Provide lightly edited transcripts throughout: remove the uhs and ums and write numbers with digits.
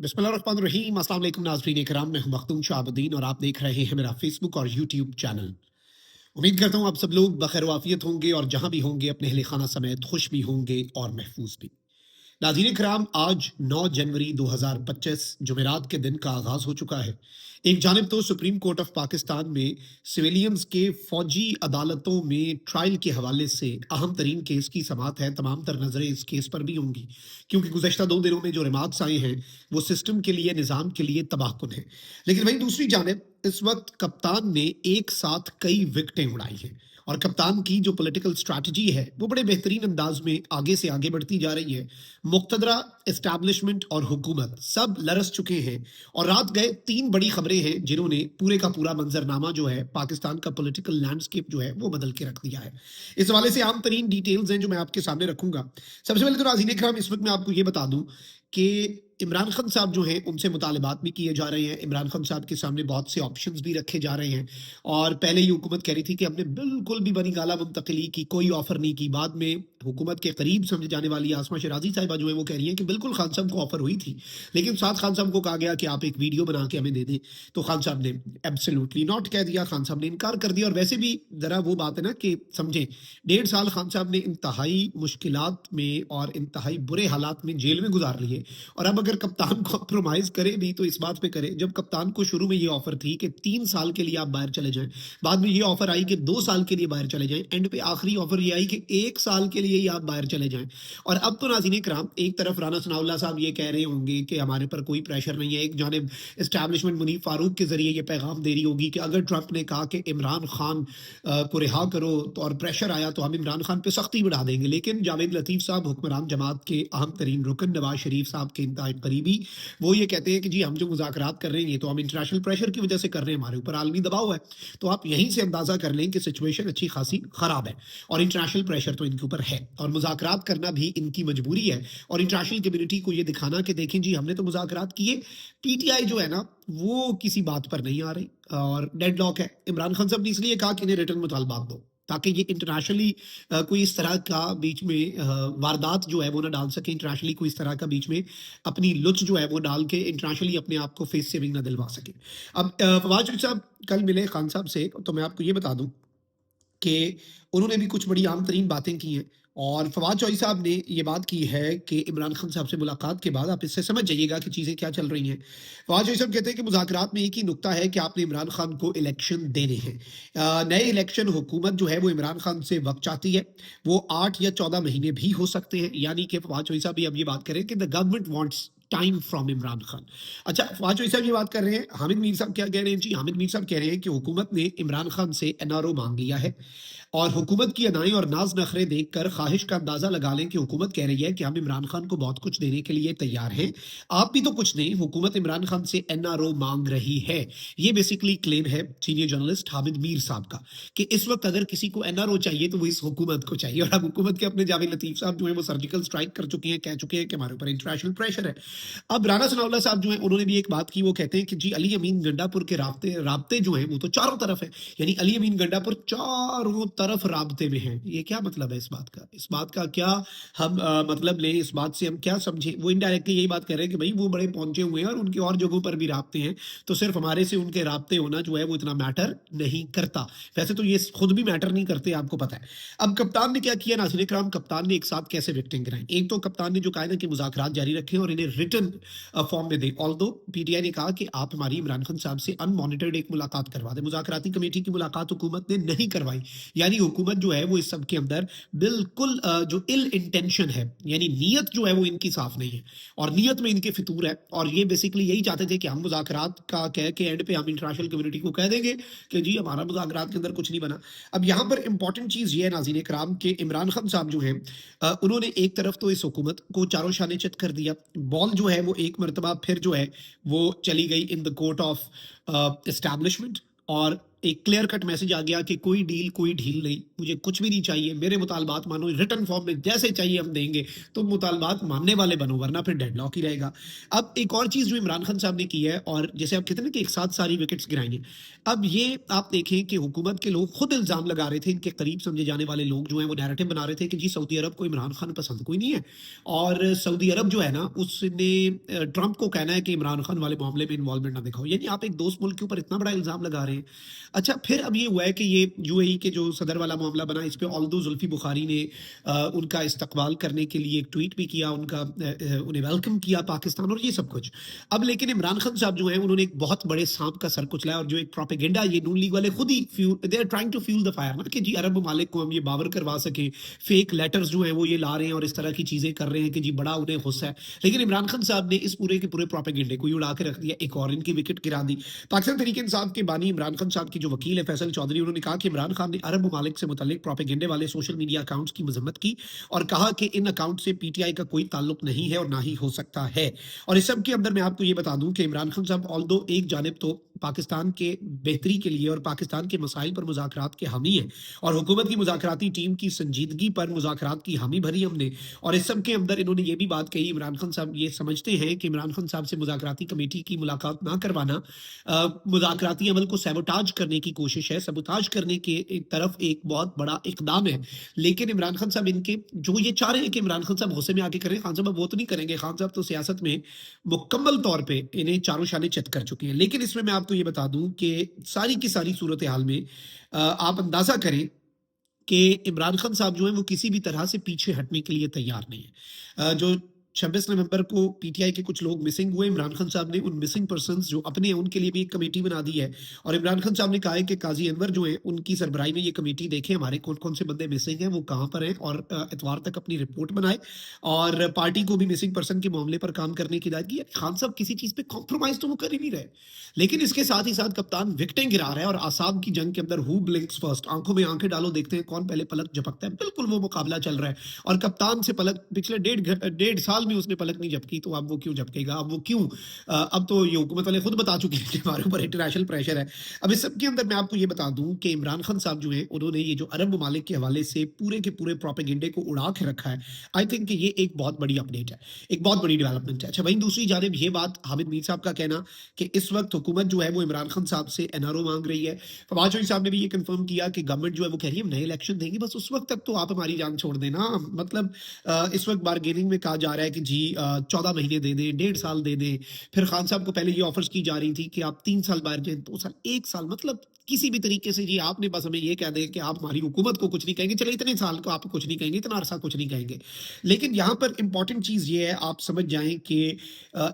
बिस्मिल्लाहिर्रहमानिर्रहीम। अस्सलाम वालेकुम नाज़रीन इकराम, मैं हूं मखदूम शाहबुद्दीन और आप देख रहे हैं मेरा फेसबुक और यूट्यूब चैनल। उम्मीद करता हूं आप सब लोग बखैर वाफियत होंगे और जहां भी होंगे अपने अहले खाना समेत खुश भी होंगे और महफूज भी। नाज़रीन इकराम, आज 9 जनवरी 2025 जुमेरात के दिन का आगाज हो चुका है। एक जानिब तो सुप्रीम कोर्ट ऑफ पाकिस्तान में सिविलियंस के फौजी अदालतों में ट्रायल के हवाले से अहम तरीन केस की समात है। तमाम तर नजरें इस केस पर भी होंगी क्योंकि गुज़श्ता 2 दिनों में जो रिमार्क्स आए हैं वो सिस्टम के लिए, निज़ाम के लिए तबाहकुन है। लेकिन वहीं दूसरी जानिब इस वक्त कप्तान ने एक साथ कई विकेटें उड़ाई हैं और कप्तान की जो पॉलिटिकल स्ट्रैटेजी है वो बड़े बेहतरीन अंदाज में आगे से आगे बढ़ती जा रही है। मुक्तदरा, एस्टैब्लिशमेंट और हुकूमत सब लरस चुके हैं और रात गए 3 बड़ी खबरें हैं जिन्होंने पूरे का पूरा मंजरनामा जो है, पाकिस्तान का पॉलिटिकल लैंडस्केप जो है वो बदल के रख दिया है। इस हवाले से आम तरीन डिटेल्स हैं जो मैं आपके सामने रखूंगा। सबसे पहले तो नाज़रीन इकराम, इस वक्त मैं आपको ये बता दूं कि इमरान खान साहब जो हैं उनसे मुतालबात भी किए जा रहे हैं। इमरान खान साहब के सामने बहुत से ऑप्शंस भी रखे जा रहे हैं और पहले ही हुकूमत कह रही थी कि हमने बिल्कुल भी बनी गाला मुंतकिली की कोई ऑफर नहीं की। बाद में हुकूमत के करीब समझे जाने वाली आसमा शराजी साहिबा जो है वो कह रही है कि बिल्कुल खान साहब को ऑफर हुई थी, लेकिन साथ खान साहब को कहा गया कि आप एक वीडियो बना के हमें दे दें, तो खान साहब ने एब्सोल्युटली नॉट कह दिया। खान साहब ने इनकार कर दिया। और वैसे भी जरा वो बात है ना कि समझे 1.5 साल खान साहब ने इंतहाई मुश्किलात में और इंतहाई बुरे हालात में जेल में गुजार लिए और अब अगर कप्तान कॉम्प्रोमाइज करे भी तो इस बात पे करे, जब कप्तान को शुरू में ये ऑफर थी कि 3 साल के लिए आप बाहर चले जाएं, बाद में ये ऑफर आई कि 2 साल के लिए बाहर चले जाएं, एंड पे आखिरी ऑफर ये आई कि 1 साल के लिए ही आप बाहर चले जाएं। और अब तो नाज़रीन इकराम, एक तरफ राना सनाउल्लाह साहब ये कह रहे होंगे कि हमारे पर कोई प्रेशर नहीं है, एक जानिब एस्टैब्लिशमेंट मुनीफ फारूक के जरिए ये पैगाम दे रही होगी कि अगर ट्रंप ने कहा कि इमरान खान को रिहा करो तो और प्रेशर आया तो हम इमरान खान पे सख्ती बढ़ा देंगे। लेकिन जावेद लतीफ़ साहब, हुक्मरान जमात के अहम तरीन रुकन, नवाज शरीफ साहब के इंतहाई करीबी, वो ये कहते हैं कि जी हम जो मुज़ाकरात कर रहे हैं ये तो हम इंटरनेशनल प्रेशर की वजह से कर रहे हैं, हमारे ऊपर आलमी दबाव है। तो आप यहीं से अंदाजा कर लें कि सिचुएशन अच्छी खासी खराब है और इंटरनेशनल प्रेशर तो इनके ऊपर है और मुज़ाकरात करना भी इनकी मजबूरी है और इंटरनेशनल कम्युनिटी को ये दिखाना कि देखें जी हमने तो मुज़ाकरात किए। पीटीआई जो है ना वो किसी बात पर नहीं आ रही और डेडलॉक है। इमरान खान साहब ने इसलिए कहा कि इन्हें रिटर्न मुतालबात दो ताकि ये इंटरनेशनली कोई इस तरह का बीच में वारदात जो है वो ना डाल सके, इंटरनेशनली कोई इस तरह का बीच में अपनी लुच जो है वो डाल के इंटरनेशनली अपने आप को फेस सेविंग ना दिलवा सके। अब फवाद शरीफ साहब कल मिले खान साहब से, तो मैं आपको ये बता दूं कि उन्होंने भी कुछ बड़ी आम तरीन बातें की हैं और फवाद चौधरी साहब ने ये बात की है कि इमरान खान साहब से मुलाकात के बाद आप इससे समझ जाइएगा कि चीज़ें क्या चल रही हैं। फवाद चौधरी साहब कहते हैं कि मुज़ाकरात में एक ही नुक्ता है कि आपने इमरान खान को इलेक्शन देने हैं। नए इलेक्शन हुकूमत जो है वो इमरान खान से वक्त चाहती है, वो 8 या 14 महीने भी हो सकते हैं। यानी कि फवाद चौधरी साहब भी अब ये बात करें कि the government wants time from Imran Khan. अच्छा, फवाद चौधरी साहब ये बात कर रहे हैं। हामिद मीर साहब क्या कह रहे हैं? जी, हामिद मीर साहब कह रहे हैं कि हुकूमत ने इमरान खान से एनआरओ मांग लिया है और हुकूमत की अदाएं और नाज नखरे देखकर ख्वाहिश का अंदाजा लगा लें कि हुकूमत कह रही है कि हम इमरान खान को बहुत कुछ देने के लिए तैयार हैं। आप भी तो कुछ नहीं, हुकूमत इमरान खान से एनआरओ मांग रही है। ये बेसिकली क्लेम है सीनियर जर्नलिस्ट हामिद मीर साहब का कि इस वक्त अगर किसी को एनआरओ चाहिए तो वो इस हुकूमत को चाहिए। और अब हुकूमत के अपने जावेद लतीफ साहब जो है वो सर्जिकल स्ट्राइक कर चुके हैं, कह चुके हैं कि हमारे ऊपर इंटरनेशनल प्रेशर है। अब राना सनाउल्लाह साहब जो है उन्होंने भी एक बात की, वो कहते हैं कि जी अली अमीन गंडापुर के राब्ते जो है वो तो चारों तरफ है, यानी अली अमीन गंडापुर चारों तरफ राब्ते में है। ये क्या मतलब है इस बात का? इस बात का क्या हम मतलब लें? इस बात से हम क्या समझें? वो इनडायरेक्टली यही बात कर रहे हैं कि भाई वो बड़े पहुंचे हुए हैं और उनके और जगहों पर भी राब्ते हैं, तो सिर्फ हमारे से उनके राब्ते होना जो है वो इतना मैटर नहीं करता। वैसे तो ये खुद भी मैटर नहीं करते, आपको पता है। अब कप्तान ने क्या किया नाज़रीन इकराम, कप्तान ने एक साथ कैसे विकेटें गिराई। एक तो कप्तान ने जो कहा ना कि मुज़ाकरात जारी रखें और इन्हें रिटन फॉर्म में दें। ऑल्दो पीटीआई ने कहा कि आप हमारी इमरान खान साहब से अनमॉनिटर्ड एक मुलाकात करवा दें। मुज़ाकराती कमेटी की मुलाकात हुकूमत ने नहीं करवाई, यानी हुकूमत जो है वो इस सब के अंदर बिल्कुल जो इल इंटेंशन है, यानी नीयत जो है वो इनकी साफ नहीं है और नीयत में इनके फितूर है। और ये बेसिकली यही चाहते थे कि हम मुज़ाकरात का कह के एंड पे हम इंटरनेशनल कम्युनिटी को कह देंगे कि जी हमारा मुज़ाकरात के अंदर कुछ नहीं बना। अब यहाँ पर इंपॉर्टेंट चीज़ ये है नाज़रीन इकराम कि इमरान खान साहब जो हैं उन्होंने एक तरफ तो इस हुकूमत को चारों शाने चित कर दिया, बॉल जो है वो एक मरतबा फिर जो है वो चली गई in the court of establishment और एक क्लियर कट मैसेज आ गया कि कोई डील कोई ढील नहीं, मुझे कुछ भी नहीं चाहिए, मेरे मुतालबात मानो, रिटर्न फॉर्म में जैसे चाहिए हम देंगे, तुम मुतालबात मानने वाले बनो वरना फिर डेडलॉक ही रहेगा। अब एक और चीज़ जो इमरान खान साहब ने की है, और जैसे आप कहते हैं ना कि एक साथ सारी विकेट्स गिराएंगे, अब ये आप देखें कि हुकूमत के लोग खुद इल्ज़ाम लगा रहे थे, इनके करीब समझे जाने वाले लोग जो हैं वो नैरेटिव बना रहे थे कि जी सऊदी अरब को इमरान खान पसंद कोई नहीं है, और सऊदी अरब जो है ना उसने ट्रंप को कहना है कि इमरान खान वाले मामले में इन्वॉल्वमेंट ना दिखाओ। यानी आप एक दोस्त मुल्क के ऊपर इतना बड़ा इल्ज़ाम लगा रहे हैं। अच्छा, फिर अब ये हुआ है कि ये यूएई के जो सदर वाला मामला बना, इस पे ऑल्दो जुल्फी बुखारी ने उनका इस्तकबाल करने के लिए एक ट्वीट भी किया, उन्हें वेलकम किया पाकिस्तान और ये सब कुछ। अब लेकिन इमरान खान साहब जो हैं उन्होंने एक बहुत बड़े सांप का सर कुचला है, और जो एक प्रोपेगेंडा ये नून लीग वाले खुद ही they are trying to fuel the fire ना, कि जी अरब ममालिक को हम ये बावर करवा सके, फेक लेटर्स जो हैं वो ये ला रहे हैं और इस तरह की चीज़ें कर रहे हैं कि जी बड़ा उन्हें गुस्सा है। लेकिन इमरान खान साहब ने इस पूरे के पूरे प्रोपेगेंडे को ही उड़ा के रख दिया, एक और इनकी विकेट गिरा दी। पाकिस्तान तहरीक इंसाफ के बानी इमरान खान साहब की जो वकील है फैसल चौधरी, उन्होंने कहा कि इमरान खान ने अरब ममालिक से मुतल्लिक प्रोपेगेंडे वाले सोशल मीडिया अकाउंट्स की मजम्मत की और कहा कि इन अकाउंट से पीटीआई का कोई ताल्लुक नहीं है और ना ही हो सकता है। और इस सब के अंदर मैं आपको ये बता दूं कि इमरान खान साहब ऑल्दो एक जानिब तो पाकिस्तान के बेहतरी के लिए और पाकिस्तान के मसाइल पर मुज़ाकरात के हामी हैं, और हुकूमत की मुज़ाकराती टीम की संजीदगी पर मुज़ाकरात की हामी भरी हमने, और इस सब के अंदर इन्होंने ये भी बात कही, इमरान खान साहब ये समझते हैं कि इमरान खान साहब से मुज़ाकराती कमेटी की मुलाकात ना करवाना मुज़ाकराती अमल को सैबोटाज करने की कोशिश है, सबोताज करने के एक तरफ एक बहुत बड़ा इकदाम है। लेकिन इमरान खान साहब इनके जो ये चाह रहे हैं कि इमरान खान साहब गुस्से में आके करें, खान साहब अब वो तो नहीं करेंगे। खान साहब तो सियासत में मुकम्मल तौर पे इन्हें चारों शाने चित कर चुके हैं। लेकिन इसमें मैं आपको ये बता दूं कि सारी की सारी सूरत हाल में आप अंदाजा करें कि इमरान खान साहब जो हैं वो किसी भी तरह से पीछे हटने के लिए तैयार नहीं है। जो 26 नवंबर को पीटीआई के कुछ लोग मिसिंग हुए, इमरान खान साहब ने उन मिसिंग पर्सन्स जो अपने हैं उनके लिए भी एक कमेटी बना दी है, और इमरान खान साहब ने कहा है कि काजी अनवर जो है उनकी सरबराही में ये कमेटी देखें हमारे कौन कौन से बंदे मिसिंग हैं, वो कहाँ पर हैं, और इतवार तक अपनी रिपोर्ट बनाए, और पार्टी को भी मिसिंग पर्सन के मामले पर काम करने की हिदायत की। खान साहब किसी चीज़ पे कॉम्प्रोमाइज़ तो वो कर ही नहीं रहे, लेकिन इसके साथ ही साथ कप्तान विकेटें गिरा रहा है, और आसाब की जंग के अंदर हु ब्लिंक्स फर्स्ट, आंखों में आंखें डालो देखते हैं कौन पहले पलक झपकता है, बिल्कुल वो मुकाबला चल रहा है। और कप्तान से पलक पिछले डेढ़ साल में उसने पलक नहीं झपकी, तो अब वो क्यों झपकेगा, अब वो क्यों? अब तो ये हुकूमत वाले खुद बता चुके हैं कि हमारे ऊपर इंटरनेशनल प्रेशर है। अब इस सब के अंदर मैं आपको ये बता दूं कि इमरान खान साहब जो हैं उन्होंने ये जो अरब ममालिक के हवाले से पूरे के पूरे प्रोपेगेंडे को उड़ा के रखा है, आई थिंक कि ये एक बहुत बड़ी अपडेट है, एक बहुत बड़ी डेवलपमेंट है। अच्छा, वहीं दूसरी जानिब ये बात हामिद मीर साहब का कहना कि इस वक्त हुकूमत जो है वो इमरान खान साहब से एनआरओ मांग रही है। फवाद चौधरी साहब ने भी ये कंफर्म किया कि गवर्नमेंट जो है वो कह रही है हम नए इलेक्शन देंगे, बस उस वक्त तक तो आप हमारी जान छोड़ देना। मतलब इस वक्त बारगेनिंग में कहा जा रहा है कि जी 14 महीने दे दें, 1.5 साल दे दें। फिर खान साहब को पहले ये ऑफर्स की जा रही थी कि आप 3 साल बाहर जाएं, 2 साल, 1 साल, मतलब किसी भी तरीके से जी आपने बस हमें ये कह दें कि आप हमारी हुकूमत को कुछ नहीं कहेंगे, चले इतने साल को आप कुछ नहीं कहेंगे, इतना अरसा कुछ नहीं कहेंगे। लेकिन यहाँ पर इंपॉर्टेंट चीज़ ये है, आप समझ जाएं कि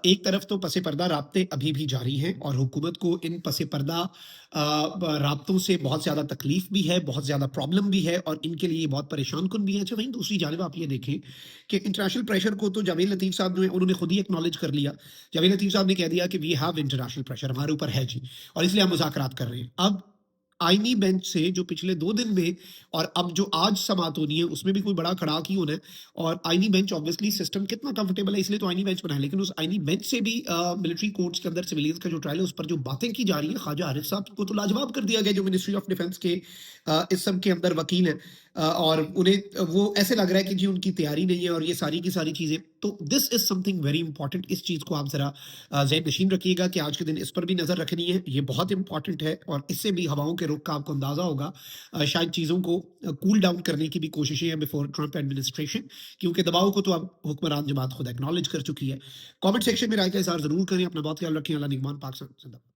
एक तरफ तो पसे पर्दा राब्ते अभी भी जारी हैं, और हुकूमत को इन पसे पर्दा राब्तों से बहुत ज़्यादा तकलीफ भी है, बहुत ज़्यादा प्रॉब्लम भी है, और इनके लिए बहुत परेशान कुन भी है। अच्छा, वहीं दूसरी जानिब आप ये देखें कि इंटरनेशनल प्रेशर को तो जावेद लतीफ़ साहब जो है उन्होंने खुद ही एक्नॉलेज कर लिया। जावेद लतीफ़ साहब ने कह दिया कि वी हैव इंटरनेशनल प्रेशर, हमारे ऊपर है जी, और इसलिए हम मुज़ाकरात कर रहे हैं। अब आईनी बेंच से जो पिछले 2 दिन में और अब जो आज समाअत होनी है उसमें भी कोई बड़ा खड़ाक ही होना है, और आईनी बेंच ऑब्वियसली सिस्टम कितना कंफर्टेबल है इसलिए तो आईनी बेंच बना है, लेकिन उस आईनी बेंच से भी मिलिट्री कोर्ट्स के अंदर सिविलियंस का जो ट्रायल है उस पर जो बातें की जा रही है, ख्वाजा आरिफ साहब को तो लाजवाब कर दिया गया जो मिनिस्ट्री ऑफ डिफेंस के इस सब के अंदर वकील हैं, और उन्हें वो ऐसे लग रहा है कि जी उनकी तैयारी नहीं है और ये सारी की सारी चीज़ें। तो this is something very important, इस चीज़ को आप ज़रा ज़हन नशीन रखिएगा कि आज के दिन इस पर भी नज़र रखनी है, ये बहुत इंपॉर्टेंट है, और इससे भी हवाओं के रुख का आपको अंदाज़ा होगा। शायद चीज़ों को कूल डाउन करने की भी कोशिशें हैं बिफोर ट्रंप एडमिनिस्ट्रेशन, क्योंकि दबाव को तो अब हुक्मरान जमात खुद एक्नॉलेज कर चुकी है। कमेंट सेक्शन में राय का इज़हार ज़रूर करें, अपना बहुत ख्याल रखें। अल्लाह निगमान, पाक जिंदाबाद।